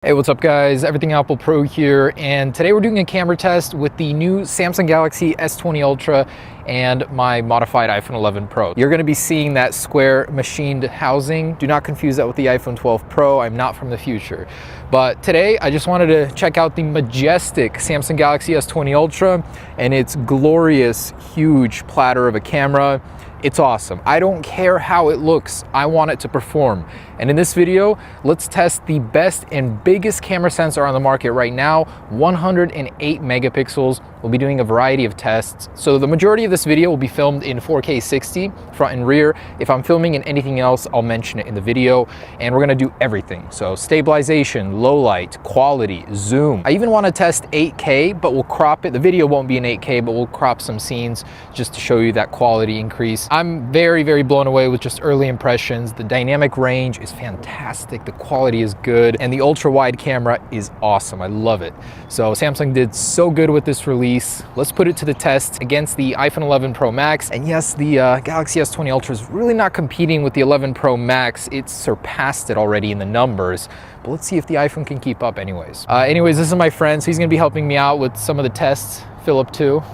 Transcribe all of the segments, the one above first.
Hey, what's up guys? Everything Apple Pro here, and today we're doing a camera test with the new Samsung Galaxy S20 Ultra and my modified iPhone 11 Pro. You're going to be seeing that square machined housing. Do not confuse that with the iPhone 12 Pro. I'm not from the future. But today I just wanted to check out the majestic Samsung Galaxy S20 Ultra and its glorious, huge platter of a camera. It's awesome. I don't care how it looks. I want it to perform. And in this video, let's test the best and biggest camera sensor on the market right now, 108 megapixels. We'll be doing a variety of tests. So the majority of this video will be filmed in 4K 60, front and rear. If I'm filming in anything else, I'll mention it in the video. And we're gonna do everything. So stabilization, low light, quality, zoom. I even wanna test 8K, but we'll crop it. The video won't be in 8K, but we'll crop some scenes just to show you that quality increase. I'm very, very blown away with just early impressions. The dynamic range is fantastic. The quality is good. And the ultra wide camera is awesome. I love it. So Samsung did so good with this release. Let's put it to the test against the iPhone 11 Pro Max. And yes, the Galaxy S20 Ultra is really not competing with the 11 Pro Max. It's surpassed it already in the numbers. But let's see if the iPhone can keep up anyways. This is my friend. So he's gonna be helping me out with some of the tests, Philip too.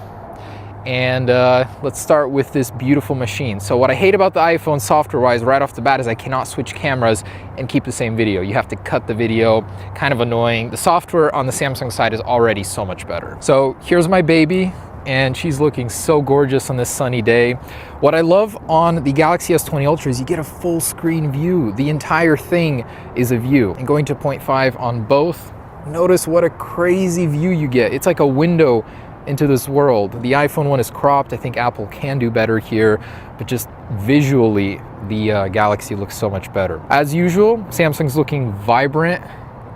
And let's start with this beautiful machine. So what I hate about the iPhone software-wise right off the bat is I cannot switch cameras and keep the same video. You have to cut the video, kind of annoying. The software on the Samsung side is already so much better. So here's my baby, and she's looking so gorgeous on this sunny day. What I love on the Galaxy S20 Ultra is you get a full screen view. The entire thing is a view. And going to 0.5 on both, notice what a crazy view you get. It's like a window into this world. The iPhone one is cropped. I think Apple can do better here, but just visually, the Galaxy looks so much better. As usual, Samsung's looking vibrant,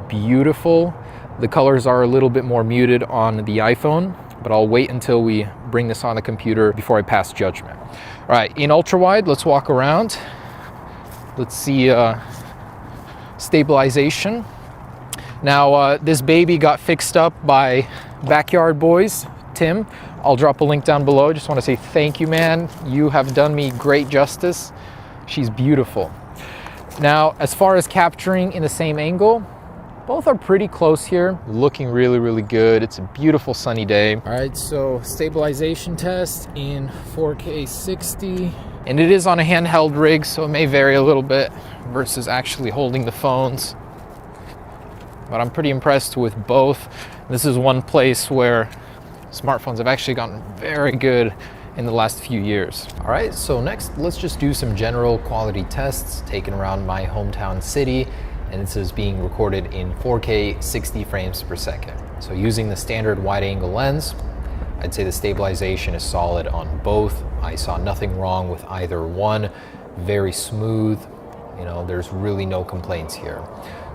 beautiful. The colors are a little bit more muted on the iPhone, but I'll wait until we bring this on the computer before I pass judgment. All right, in ultra wide, let's walk around. Let's see stabilization. Now, this baby got fixed up by Backyard Boys, Tim. I'll drop a link down below. Just want to say thank you, man. You have done me great justice. She's beautiful. Now, as far as capturing in the same angle, both are pretty close here. Looking really, really good. It's a beautiful sunny day. All right, so stabilization test in 4K 60. And it is on a handheld rig, so it may vary a little bit versus actually holding the phones. But I'm pretty impressed with both. This is one place where smartphones have actually gotten very good in the last few years. All right, so next, let's just do some general quality tests taken around my hometown city. And this is being recorded in 4K 60 frames per second. So using the standard wide angle lens, I'd say the stabilization is solid on both. I saw nothing wrong with either one. Very smooth, you know, there's really no complaints here.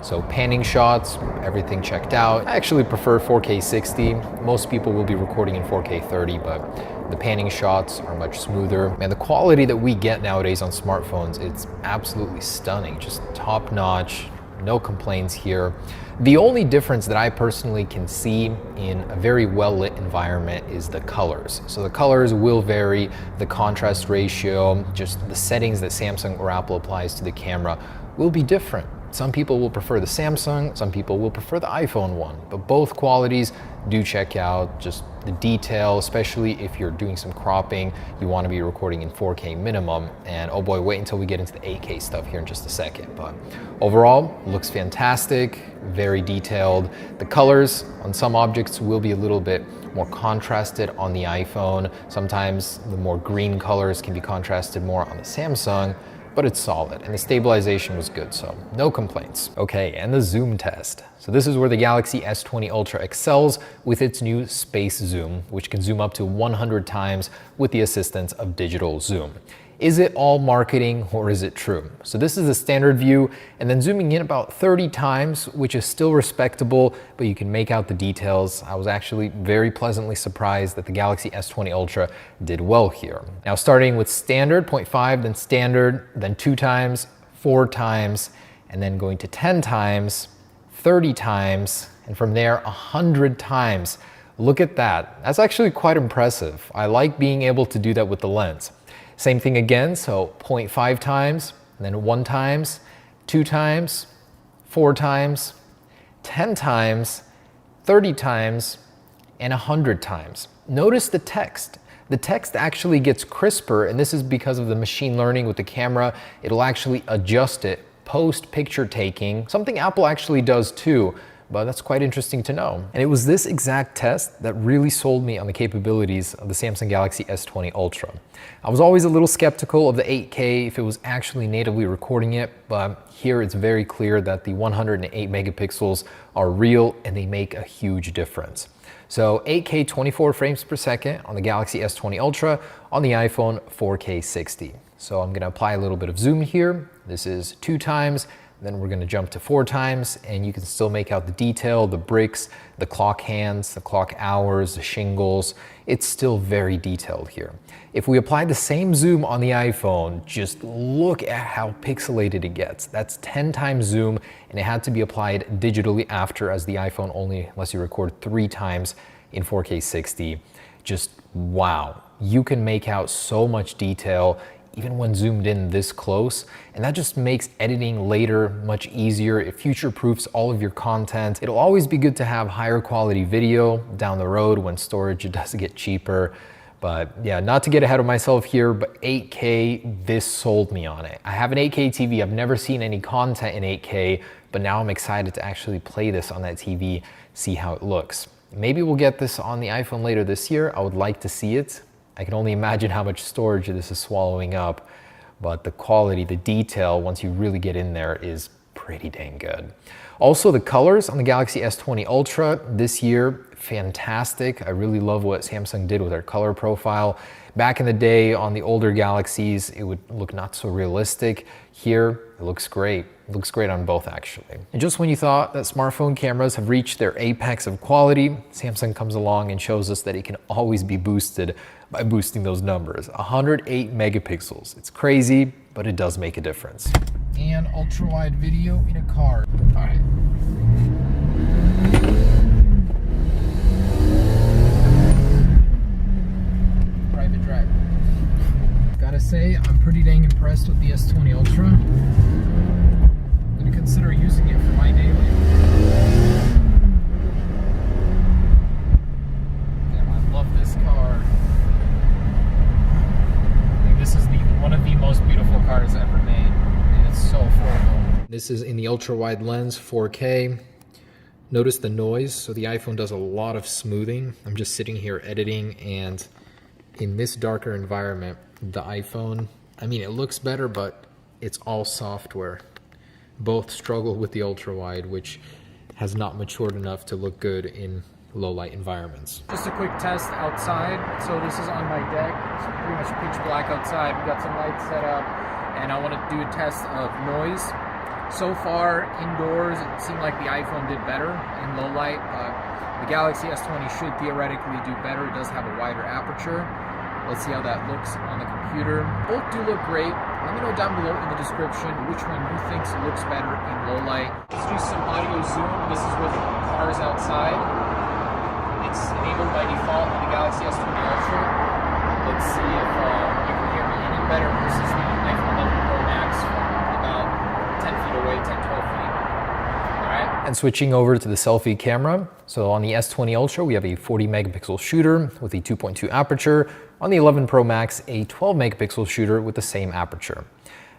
So panning shots, everything checked out. I actually prefer 4K 60. Most people will be recording in 4K 30, but the panning shots are much smoother. And the quality that we get nowadays on smartphones, it's absolutely stunning, just top notch, no complaints here. The only difference that I personally can see in a very well-lit environment is the colors. So the colors will vary, the contrast ratio, just the settings that Samsung or Apple applies to the camera will be different. Some people will prefer the Samsung, some people will prefer the iPhone one, but both qualities do check out. Just the detail, especially if you're doing some cropping, you want to be recording in 4K minimum. And oh boy, wait until we get into the 8K stuff here in just a second. But overall, looks fantastic, very detailed. The colors on some objects will be a little bit more contrasted on the iPhone. Sometimes the more green colors can be contrasted more on the Samsung, but it's solid, and the stabilization was good, so no complaints. Okay, and the zoom test. So this is where the Galaxy S20 Ultra excels with its new space zoom, which can zoom up to 100 times with the assistance of digital zoom. Is it all marketing or is it true? So this is the standard view, and then zooming in about 30 times, which is still respectable, but you can make out the details. I was actually very pleasantly surprised that the Galaxy S20 Ultra did well here. Now starting with standard, 0.5, then standard, then 2 times, 4 times, and then going to 10 times, 30 times, and from there 100 times. Look at that. That's actually quite impressive. I like being able to do that with the lens. Same thing again, so 0.5 times, and then 1 times, 2 times, 4 times, 10 times, 30 times, and 100 times. Notice the text. The text actually gets crisper, and this is because of the machine learning with the camera. It'll actually adjust it post picture taking, something Apple actually does too, but that's quite interesting to know. And it was this exact test that really sold me on the capabilities of the Samsung Galaxy S20 Ultra. I was always a little skeptical of the 8K if it was actually natively recording it, but here it's very clear that the 108 megapixels are real and they make a huge difference. So 8K 24 frames per second on the Galaxy S20 Ultra, on the iPhone 4K 60. So I'm gonna apply a little bit of zoom here. This is 2 times, then we're gonna jump to 4 times, and you can still make out the detail, the bricks, the clock hands, the clock hours, the shingles. It's still very detailed here. If we apply the same zoom on the iPhone, just look at how pixelated it gets. That's 10 times zoom, and it had to be applied digitally after, as the iPhone only lets you record 3 times in 4K 60. Just wow, you can make out so much detail even when zoomed in this close, and that just makes editing later much easier. It future-proofs all of your content. It'll always be good to have higher quality video down the road when storage does get cheaper. But yeah, not to get ahead of myself here, but 8K, this sold me on it. I have an 8K TV, I've never seen any content in 8K, but now I'm excited to actually play this on that TV, see how it looks. Maybe we'll get this on the iPhone later this year. I would like to see it. I can only imagine how much storage this is swallowing up, but the quality, the detail, once you really get in there, is pretty dang good. Also, the colors on the Galaxy S20 Ultra this year, fantastic. I really love what Samsung did with their color profile. Back in the day on the older Galaxies, it would look not so realistic. Here, it looks great. It looks great on both, actually. And just when you thought that smartphone cameras have reached their apex of quality, Samsung comes along and shows us that it can always be boosted by boosting those numbers. 108 megapixels. It's crazy, but it does make a difference. And ultra-wide video in a car. All right. Private drive. Gotta say, I'm pretty dang impressed with the S20 Ultra. I'm gonna consider using it for my daily. Damn, I love this car. I think this is one of the most beautiful cars ever made, and it's so affordable. This is in the ultra-wide lens, 4K. Notice the noise. So the iPhone does a lot of smoothing. I'm just sitting here editing, and in this darker environment, the iPhone, I mean, it looks better, but it's all software. Both struggle with the ultra-wide, which has not matured enough to look good in low-light environments. Just a quick test outside. So this is on my deck. It's pretty much pitch black outside. We've got some lights set up, and I want to do a test of noise. So far, indoors, it seemed like the iPhone did better in low light, but the Galaxy S20 should theoretically do better. It does have a wider aperture. Let's see how that looks on the computer. Both do look great. Let me know down below in the description which one you think looks better in low light. Let's do some audio zoom. This is with cars outside. It's enabled by default on the Galaxy S20 Ultra. Let's see if you can hear me any better versus the iPhone 11 Pro Max from about 10 feet away, 10, 12 feet. All right. And switching over to the selfie camera. So on the S20 Ultra, we have a 40 megapixel shooter with a 2.2 aperture. On the 11 Pro Max, a 12 megapixel shooter with the same aperture.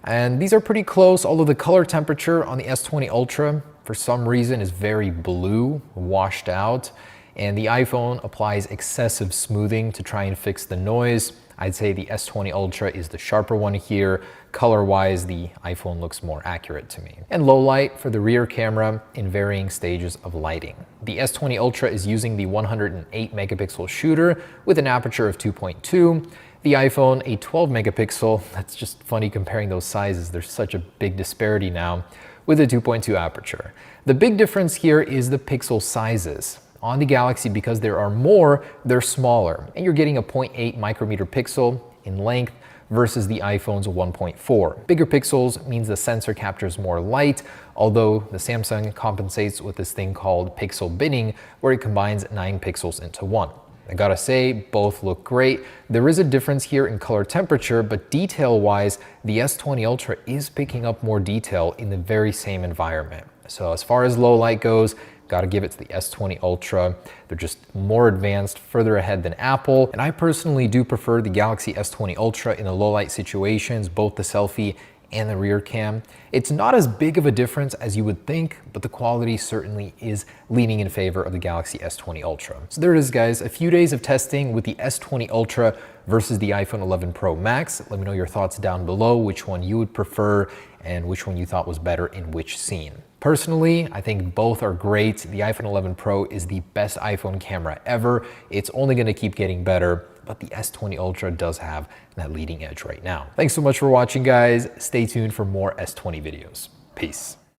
And these are pretty close, although the color temperature on the S20 Ultra, for some reason, is very blue, washed out. And the iPhone applies excessive smoothing to try and fix the noise. I'd say the S20 Ultra is the sharper one here. Color-wise, the iPhone looks more accurate to me. And low light for the rear camera in varying stages of lighting. The S20 Ultra is using the 108 megapixel shooter with an aperture of 2.2. The iPhone, a 12 megapixel. That's just funny comparing those sizes. There's such a big disparity now with a 2.2 aperture. The big difference here is the pixel sizes. On the Galaxy, because there are more, they're smaller, and you're getting a 0.8 micrometer pixel in length versus the iPhone's 1.4. Bigger pixels means the sensor captures more light, although the Samsung compensates with this thing called pixel binning, where it combines 9 pixels into one. I gotta say, both look great. There is a difference here in color temperature, but detail-wise, the S20 Ultra is picking up more detail in the very same environment. So as far as low light goes, Gotta give it to the S20 Ultra. They're just more advanced, further ahead than Apple. And I personally do prefer the Galaxy S20 Ultra in the low light situations, both the selfie and the rear cam. It's not as big of a difference as you would think, but the quality certainly is leaning in favor of the Galaxy S20 Ultra. So there it is, guys, a few days of testing with the S20 Ultra versus the iPhone 11 Pro Max. Let me know your thoughts down below, which one you would prefer and which one you thought was better in which scene. Personally, I think both are great. The iPhone 11 Pro is the best iPhone camera ever. It's only gonna keep getting better, but the S20 Ultra does have that leading edge right now. Thanks so much for watching, guys. Stay tuned for more S20 videos. Peace.